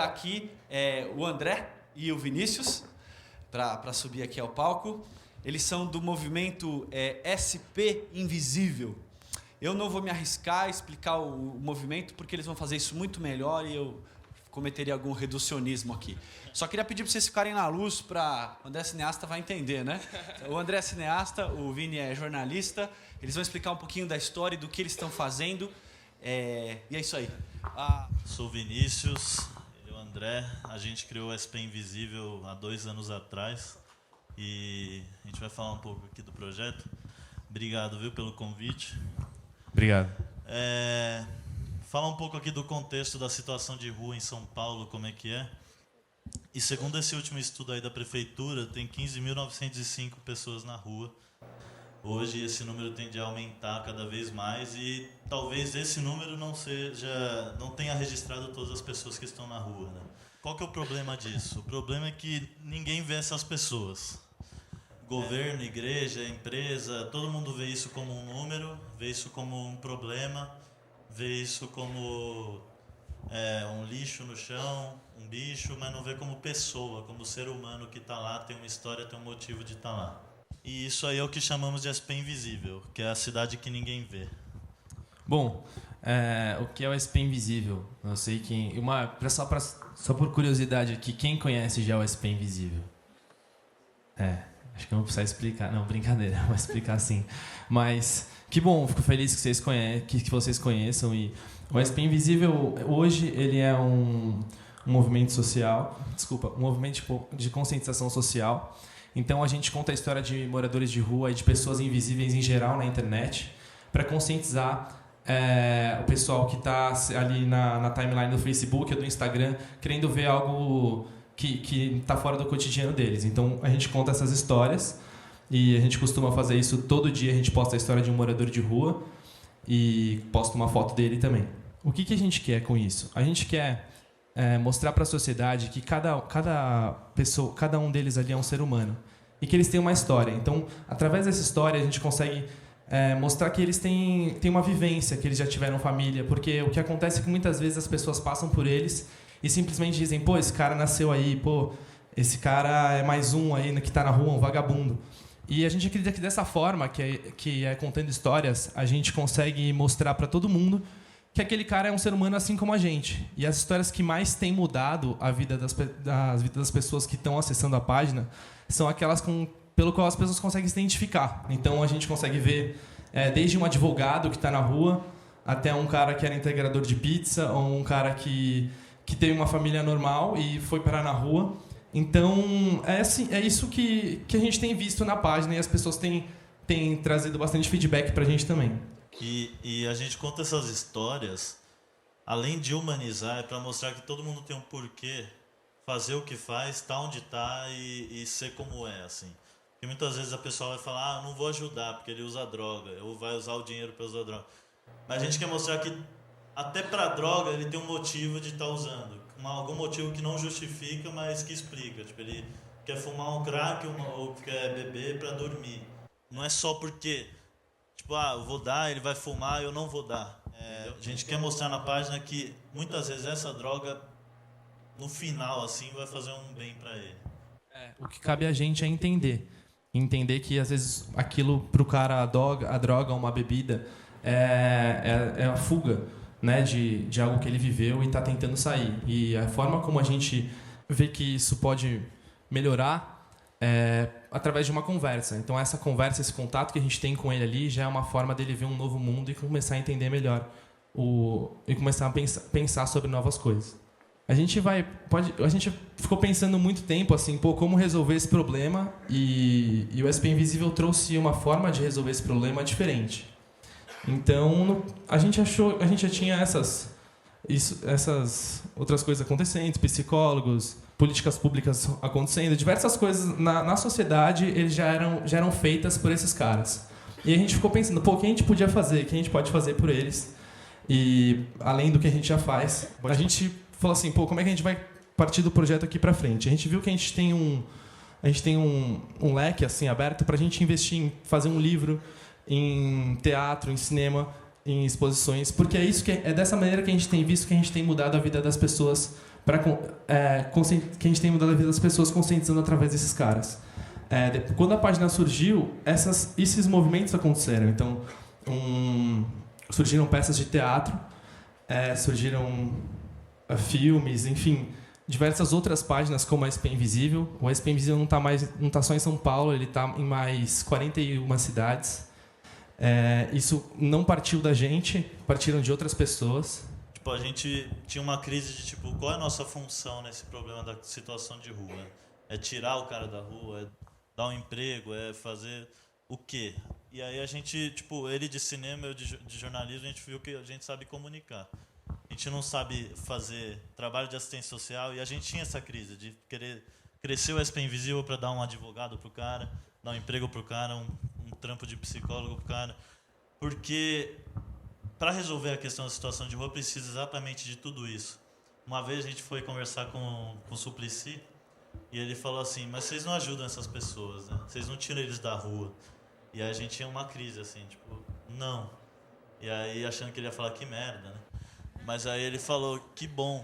convidar aqui o André e o Vinícius para subir aqui ao palco. Eles são do movimento SP Invisível. Eu não vou me arriscar a explicar o movimento, porque eles vão fazer isso muito melhor e eu cometeria algum reducionismo aqui. Só queria pedir para vocês ficarem na luz, para o André cineasta vai entender, né? O André é cineasta, o Vini é jornalista. Eles vão explicar um pouquinho da história e do que eles estão fazendo. E é isso aí. Sou o Vinícius, ele é o André. A gente criou o SP Invisível há 2 anos atrás. E a gente vai falar um pouco aqui do projeto. Obrigado, viu, pelo convite. Obrigado. Falar um pouco aqui do contexto da situação de rua em São Paulo, como é que é. E segundo esse último estudo aí da prefeitura, tem 15.905 pessoas na rua. Hoje esse número tende a aumentar cada vez mais e talvez esse número não tenha registrado todas as pessoas que estão na rua, né? Qual que é o problema disso? O problema é que ninguém vê essas pessoas. Governo, igreja, empresa, todo mundo vê isso como um número, vê isso como um problema, vê isso como um lixo no chão, um bicho, mas não vê como pessoa, como ser humano que está lá, tem uma história, tem um motivo de estar lá. E isso aí é o que chamamos de SP Invisível, que é a cidade que ninguém vê. Bom, o que é o SP Invisível? Não sei quem... Só por curiosidade aqui, quem conhece já o SP Invisível? Acho que eu não preciso explicar. Não, brincadeira, vou explicar sim. Mas, que bom, fico feliz que vocês conheçam. E o SP Invisível, hoje, ele é um movimento social, um movimento de conscientização social. Então, a gente conta a história de moradores de rua e de pessoas invisíveis em geral na internet para conscientizar o pessoal que está ali na timeline do Facebook ou do Instagram querendo ver algo que está fora do cotidiano deles. Então, a gente conta essas histórias e a gente costuma fazer isso todo dia. A gente posta a história de um morador de rua e posta uma foto dele também. O que a gente quer com isso? A gente quer mostrar para a sociedade que cada pessoa, cada um deles ali é um ser humano e que eles têm uma história. Então, através dessa história, a gente consegue mostrar que eles têm uma vivência, que eles já tiveram família, porque o que acontece é que muitas vezes as pessoas passam por eles e simplesmente dizem, pô, esse cara nasceu aí, pô, esse cara é mais um aí que está na rua, um vagabundo. E a gente acredita que dessa forma, que é contando histórias, a gente consegue mostrar para todo mundo que aquele cara é um ser humano assim como a gente. E as histórias que mais têm mudado a vida das pessoas que estão acessando a página são aquelas pelo qual as pessoas conseguem se identificar. Então, a gente consegue ver desde um advogado que está na rua até um cara que era integrador de pizza ou um cara que teve uma família normal e foi parar na rua. Então, é isso que a gente tem visto na página e as pessoas têm trazido bastante feedback para a gente também. E a gente conta essas histórias, além de humanizar, é para mostrar que todo mundo tem um porquê, fazer o que faz, estar onde está e ser como é, assim. Porque muitas vezes a pessoa vai falar, não vou ajudar porque ele usa droga, ou vai usar o dinheiro para usar droga. Mas a gente quer mostrar que até para droga ele tem um motivo de estar usando. Algum motivo que não justifica, mas que explica. Tipo, ele quer fumar um crack ou quer beber para dormir. Não é só porque, tipo, eu vou dar, ele vai fumar, eu não vou dar. A gente quer mostrar na página que muitas vezes essa droga, no final, assim, vai fazer um bem para ele. O que cabe a gente é entender que às vezes aquilo pro cara, a droga, uma bebida é a fuga, né, de algo que ele viveu e está tentando sair. E a forma como a gente vê que isso pode melhorar é através de uma conversa. Então essa conversa, esse contato que a gente tem com ele ali já é uma forma dele ver um novo mundo e começar a entender melhor e começar a pensar sobre novas coisas. A gente ficou pensando muito tempo assim, como resolver esse problema e o SP Invisível trouxe uma forma de resolver esse problema diferente. Então, a gente já tinha essas outras coisas acontecendo, psicólogos, políticas públicas acontecendo, diversas coisas na sociedade eles já eram feitas por esses caras. E a gente ficou pensando, o que a gente podia fazer, o que a gente pode fazer por eles, e além do que a gente já faz. A gente falou assim, como é que a gente vai partir do projeto aqui para frente? A gente viu que a gente tem um leque assim aberto para a gente investir em fazer um livro, em teatro, em cinema, em exposições, porque é isso é dessa maneira que a gente tem visto que a gente tem mudado a vida das pessoas que a gente tem mudado a vida das pessoas conscientizando através desses caras. Quando a página surgiu, esses movimentos aconteceram. Então, surgiram peças de teatro, surgiram filmes, enfim, diversas outras páginas como a SP Invisível. O SP Invisível não tá só em São Paulo, ele está em mais 41 cidades. Isso não partiu da gente, partiram de outras pessoas. Tipo, a gente tinha uma crise de tipo, qual é a nossa função nesse problema da situação de rua? É tirar o cara da rua, é dar um emprego, é fazer o quê? E aí a gente, tipo, ele de cinema, eu de jornalismo, a gente viu que a gente sabe comunicar. A gente não sabe fazer trabalho de assistência social e a gente tinha essa crise de querer crescer o SP Invisível para dar um advogado pro cara, dar um emprego pro cara, um trampo de psicólogo pro cara. Porque para resolver a questão da situação de rua precisa exatamente de tudo isso. Uma vez a gente foi conversar com o Suplicy e ele falou assim, mas vocês não ajudam essas pessoas, né? Vocês não tiram eles da rua. E aí a gente tinha uma crise assim, tipo, não. E aí achando que ele ia falar que merda, né? Mas aí ele falou, que bom,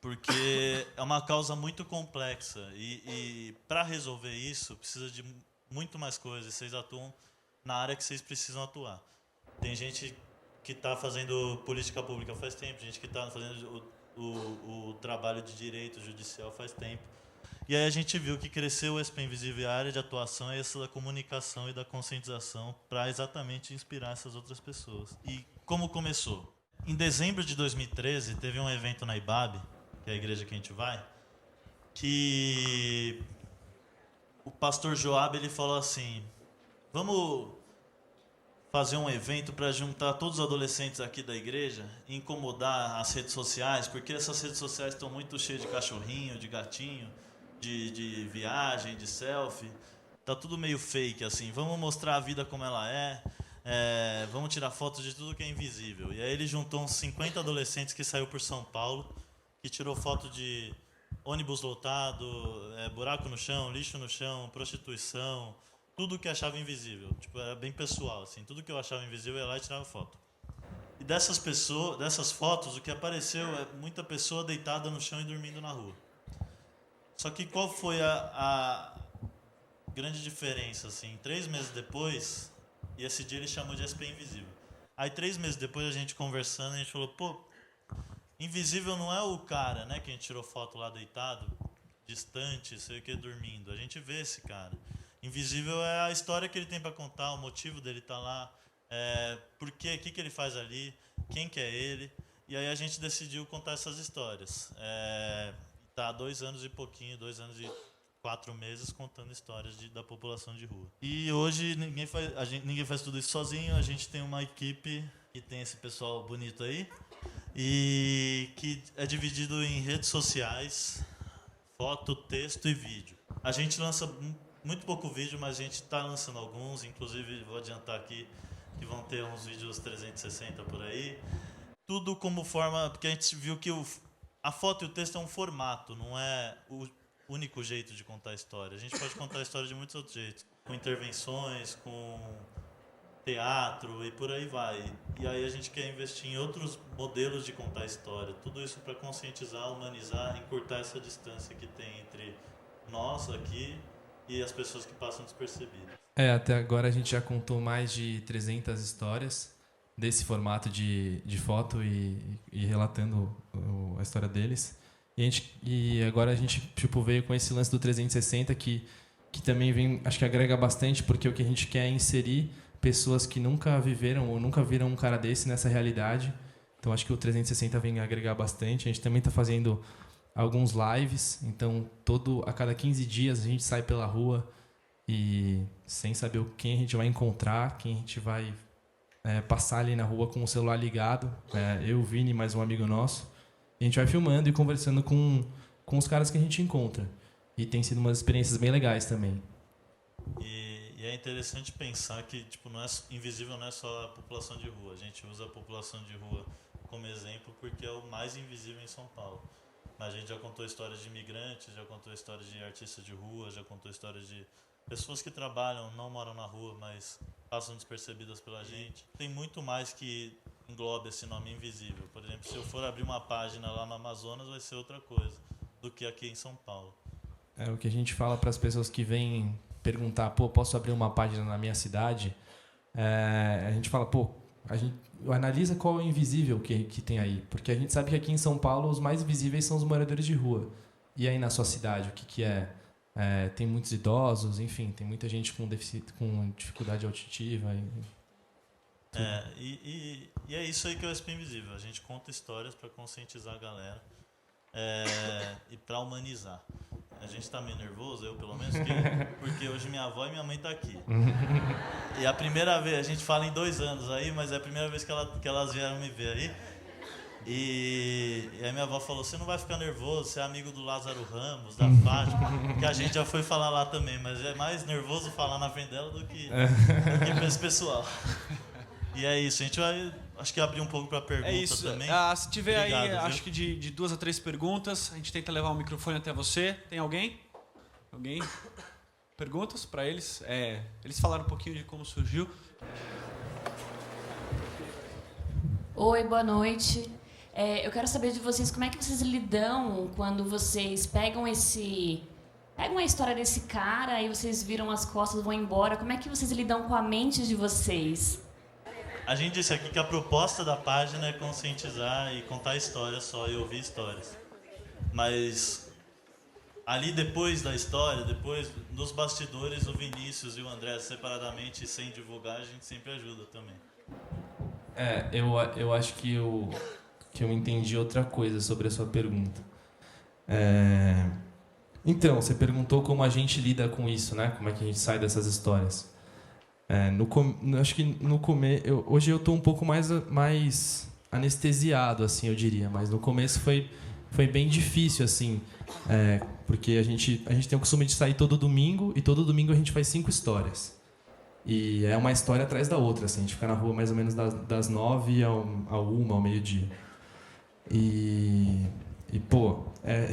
porque é uma causa muito complexa e para resolver isso precisa de muito mais coisas. Vocês atuam na área que vocês precisam atuar. Tem gente que está fazendo política pública faz tempo, gente que está fazendo o trabalho de direito judicial faz tempo. E aí a gente viu que cresceu o SP Invisível e a área de atuação é essa da comunicação e da conscientização para exatamente inspirar essas outras pessoas. E como começou? Em dezembro de 2013, teve um evento na IBAB, que é a igreja que a gente vai, que o pastor Joab ele falou assim, vamos fazer um evento para juntar todos os adolescentes aqui da igreja e incomodar as redes sociais, porque essas redes sociais estão muito cheias de cachorrinho, de gatinho, de viagem, de selfie. Tá tudo meio fake, assim. Vamos mostrar a vida como ela é. Vamos tirar fotos de tudo que é invisível. E aí ele juntou uns 50 adolescentes que saiu por São Paulo, que tirou foto de ônibus lotado, buraco no chão, lixo no chão, prostituição, tudo que achava invisível. Tipo, era bem pessoal, assim. Tudo que eu achava invisível, eu ia lá e tirava foto. E dessas fotos, o que apareceu é muita pessoa deitada no chão e dormindo na rua. Só que qual foi a grande diferença, assim? 3 meses depois, e esse dia ele chamou de SP Invisível. Aí 3 meses depois, a gente conversando, a gente falou, pô, invisível não é o cara, né, que a gente tirou foto lá deitado, distante, sei o que, dormindo. A gente vê esse cara. Invisível é a história que ele tem para contar, o motivo dele estar lá, por quê, o que ele faz ali, quem que é ele. E aí a gente decidiu contar essas histórias. Tá há 2 anos e pouquinho, 2 anos e 4 meses contando histórias da população de rua. E hoje ninguém faz tudo isso sozinho, a gente tem uma equipe que tem esse pessoal bonito aí e que é dividido em redes sociais, foto, texto e vídeo. A gente lança muito pouco vídeo, mas a gente está lançando alguns, inclusive vou adiantar aqui que vão ter uns vídeos 360 por aí. Tudo como forma, porque a gente viu que a foto e o texto é um formato, não é o único jeito de contar a história. A gente pode contar a história de muitos outros jeitos, com intervenções, com teatro e por aí vai. E aí a gente quer investir em outros modelos de contar a história. Tudo isso para conscientizar, humanizar, encurtar essa distância que tem entre nós aqui e as pessoas que passam despercebidas. Até agora a gente já contou mais de 300 histórias desse formato de foto e relatando a história deles. E agora a gente veio com esse lance do 360 que também vem, acho que agrega bastante, porque o que a gente quer é inserir pessoas que nunca viveram ou nunca viram um cara desse nessa realidade. Então acho que o 360 vem agregar bastante. A gente também está fazendo alguns lives, então a cada 15 dias a gente sai pela rua e sem saber quem a gente vai encontrar, quem a gente vai passar ali na rua com o celular ligado, eu, o Vini, mais um amigo nosso, e a gente vai filmando e conversando com os caras que a gente encontra. E tem sido umas experiências bem legais também. E é interessante pensar que invisível não é só a população de rua. A gente usa a população de rua como exemplo porque é o mais invisível em São Paulo. Mas a gente já contou histórias de imigrantes, já contou histórias de artistas de rua, já contou histórias de pessoas que trabalham, não moram na rua, mas passam despercebidas pela gente. Tem muito mais que englobe esse nome invisível. Por exemplo, se eu for abrir uma página lá no Amazonas, vai ser outra coisa do que aqui em São Paulo. É o que a gente fala para as pessoas que vêm perguntar, pô, posso abrir uma página na minha cidade? A gente fala, pô, a gente analisa qual é o invisível que tem aí. Porque a gente sabe que aqui em São Paulo os mais visíveis são os moradores de rua. E aí na sua cidade, o que é? Tem muitos idosos, enfim, tem muita gente com dificuldade auditiva. E é isso aí que é o SP Invisível. A gente conta histórias para conscientizar a galera e para humanizar. A gente tá meio nervoso, eu pelo menos, porque hoje minha avó e minha mãe tá aqui. E a primeira vez, a gente fala em 2 anos aí, mas é a primeira vez que elas vieram me ver aí. E aí minha avó falou, você não vai ficar nervoso, você é amigo do Lázaro Ramos, da Fátima, que a gente já foi falar lá também, mas é mais nervoso falar na frente dela do que pra esse pessoal. E é isso, a gente vai, acho que abrir um pouco para perguntas também. Se tiver Obrigado, aí, viu? acho que de 2 a 3 perguntas, a gente tenta levar o microfone até você. Tem alguém? Alguém? Perguntas para eles? Eles falaram um pouquinho de como surgiu. Oi, boa noite. Eu quero saber de vocês como é que vocês lidam quando vocês pegam a história desse cara e vocês viram as costas e vão embora. Como é que vocês lidam com a mente de vocês? A gente disse aqui que a proposta da página é conscientizar e contar histórias só e ouvir histórias. Mas ali depois da história, depois nos bastidores, o Vinícius e o André separadamente, sem divulgar, a gente sempre ajuda também. Eu acho que eu entendi outra coisa sobre a sua pergunta. Então, você perguntou como a gente lida com isso, né? Como é que a gente sai dessas histórias. Acho que no começo... Hoje eu estou um pouco mais anestesiado, assim, eu diria. Mas no começo foi bem difícil, assim. Porque a gente tem o costume de sair todo domingo, e todo domingo a gente faz 5 histórias. E é uma história atrás da outra, assim. A gente fica na rua mais ou menos das 9 ao 1, ao meio-dia.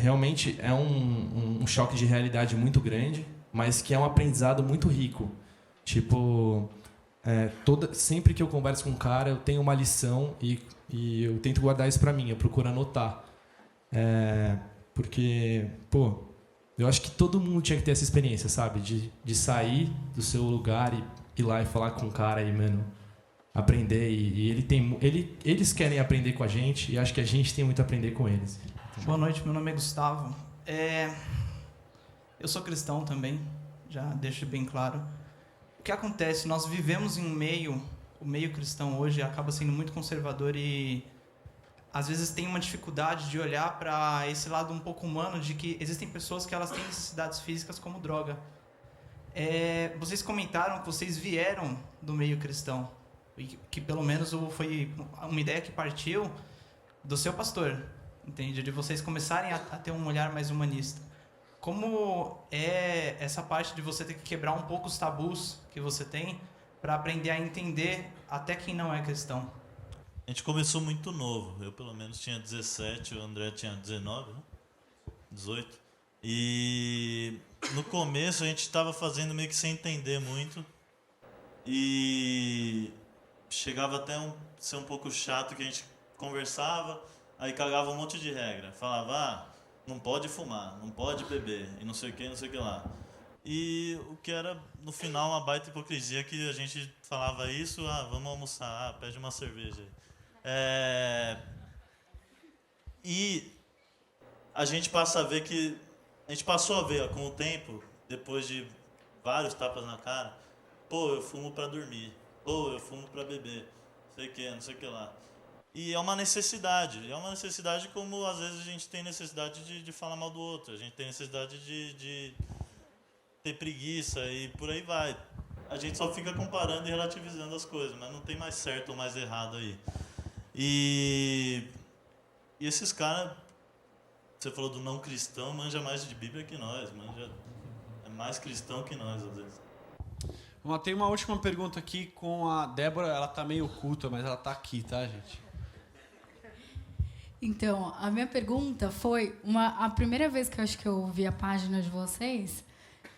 Realmente é um choque de realidade muito grande, mas que é um aprendizado muito rico. Tipo, sempre que eu converso com um cara, eu tenho uma lição e eu tento guardar isso pra mim, eu procuro anotar. Porque, eu acho que todo mundo tinha que ter essa experiência, sabe? De sair do seu lugar e ir lá e falar com um cara e, mano, aprender. Eles querem aprender com a gente e acho que a gente tem muito a aprender com eles. Boa noite, meu nome é Gustavo. Eu sou cristão também, já deixo bem claro. O que acontece? Nós vivemos em o meio cristão hoje acaba sendo muito conservador e às vezes tem uma dificuldade de olhar para esse lado um pouco humano de que existem pessoas que elas têm necessidades físicas como droga. Vocês comentaram que vocês vieram do meio cristão, que pelo menos foi uma ideia que partiu do seu pastor, entende? De vocês começarem a ter um olhar mais humanista. Como é essa parte de você ter que quebrar um pouco os tabus que você tem para aprender a entender até quem não é cristão? A gente começou muito novo. Eu, pelo menos, tinha 17, o André tinha 19, né? 18. E no começo a gente estava fazendo meio que sem entender muito. E chegava até ser um pouco chato que a gente conversava, aí cagava um monte de regra. Falava, não pode fumar, não pode beber, e não sei o que lá. E o que era, no final, uma baita hipocrisia que a gente falava isso, vamos almoçar, pede uma cerveja. E a gente passa a ver que... A gente passou a ver, com o tempo, depois de vários tapas na cara, eu fumo pra dormir, eu fumo pra beber, não sei o que lá. E é uma necessidade como às vezes a gente tem necessidade de falar mal do outro, a gente tem necessidade de ter preguiça e por aí vai. A gente só fica comparando e relativizando as coisas, mas não tem mais certo ou mais errado aí. E esses caras, você falou do não cristão, manja mais de Bíblia que nós, é mais cristão que nós às vezes. Tem uma última pergunta aqui com a Débora, ela tá meio oculta, mas ela tá aqui, tá, gente? Então, a minha pergunta foi a primeira vez que eu acho que eu vi a página de vocês,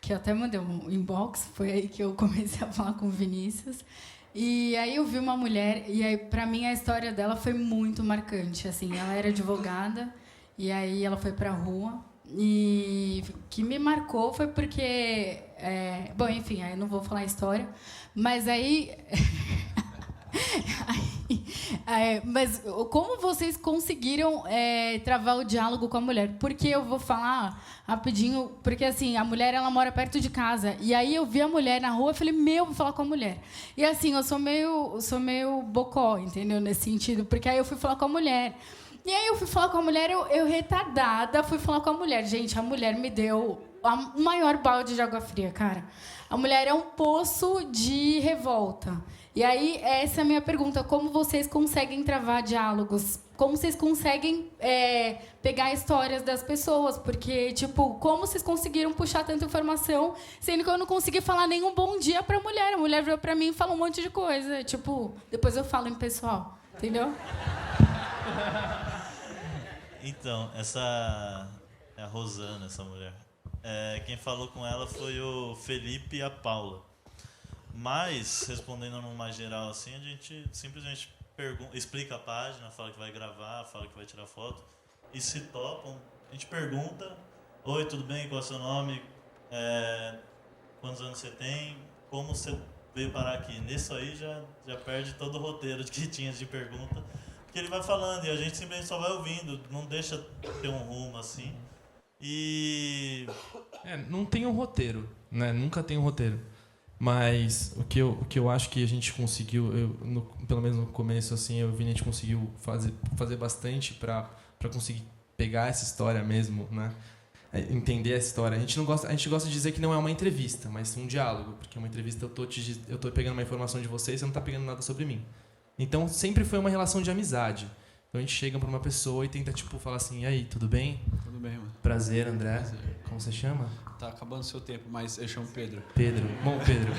que eu até mandei um inbox, foi aí que eu comecei a falar com o Vinícius. E aí eu vi uma mulher, e aí pra mim a história dela foi muito marcante, assim, ela era advogada, e aí ela foi pra rua, e o que me marcou foi porque, bom, enfim, aí eu não vou falar a história, mas aí... mas como vocês conseguiram travar o diálogo com a mulher? Porque eu vou falar rapidinho, porque assim, a mulher ela mora perto de casa, e aí eu vi a mulher na rua e falei, vou falar com a mulher. E assim, eu sou meio bocó, entendeu? Nesse sentido, porque aí eu fui falar com a mulher. E aí eu fui falar com a mulher, eu retardada, fui falar com a mulher. Gente, a mulher me deu o maior balde de água fria, cara. A mulher é um poço de revolta. E aí, essa é a minha pergunta. Como vocês conseguem travar diálogos? Como vocês conseguem pegar histórias das pessoas? Porque, tipo, como vocês conseguiram puxar tanta informação, sendo que eu não consegui falar nenhum bom dia pra mulher? A mulher veio pra mim e falou um monte de coisa. Tipo, depois eu falo em pessoal. Entendeu? Então, essa é a Rosana, essa mulher. Quem falou com ela foi o Felipe e a Paula. Mas, respondendo numa geral assim, a gente simplesmente explica a página, fala que vai gravar, fala que vai tirar foto. E se topam, a gente pergunta: oi, tudo bem? Qual é o seu nome? Quantos anos você tem? Como você veio parar aqui? Nisso aí já perde todo o roteiro que tinha de pergunta. Porque ele vai falando e a gente simplesmente só vai ouvindo, não deixa ter um rumo assim. E... não tem um roteiro, né? Nunca tem um roteiro. Mas o que eu acho que a gente conseguiu, pelo menos no começo, assim, eu vi que a gente conseguiu fazer bastante para conseguir pegar essa história mesmo, né? Entender essa história. A gente gosta de dizer que não é uma entrevista, mas um diálogo, porque uma entrevista eu tô pegando uma informação de você e você não está pegando nada sobre mim. Então sempre foi uma relação de amizade. Então a gente chega para uma pessoa e tenta tipo falar assim: "E aí, tudo bem?" Tudo bem, mano. Prazer, André. Prazer. Como você chama? Tá acabando o seu tempo, mas eu chamo Pedro. Pedro. Bom, Pedro,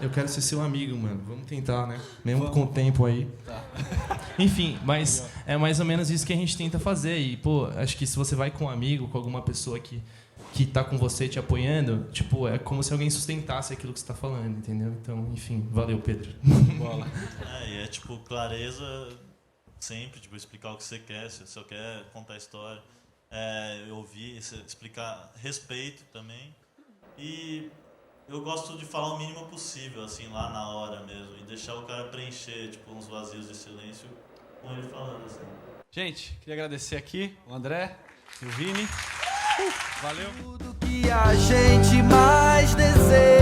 eu quero ser seu amigo, mano. Vamos tentar, né? Mesmo com o tempo aí. Tá. Enfim, mas é mais ou menos isso que a gente tenta fazer. E, pô, acho que se você vai com um amigo, com alguma pessoa que tá com você te apoiando, tipo, é como se alguém sustentasse aquilo que você tá falando, entendeu? Então, enfim, valeu, Pedro. Bola. E tipo, clareza sempre, tipo, explicar o que você quer, se você só quer contar a história. Ouvir, explicar, respeito também. E eu gosto de falar o mínimo possível, assim, lá na hora mesmo, e deixar o cara preencher, tipo, uns vazios de silêncio com ele falando, assim. Gente, queria agradecer aqui o André e o Vini. Valeu. Tudo que a gente mais deseja.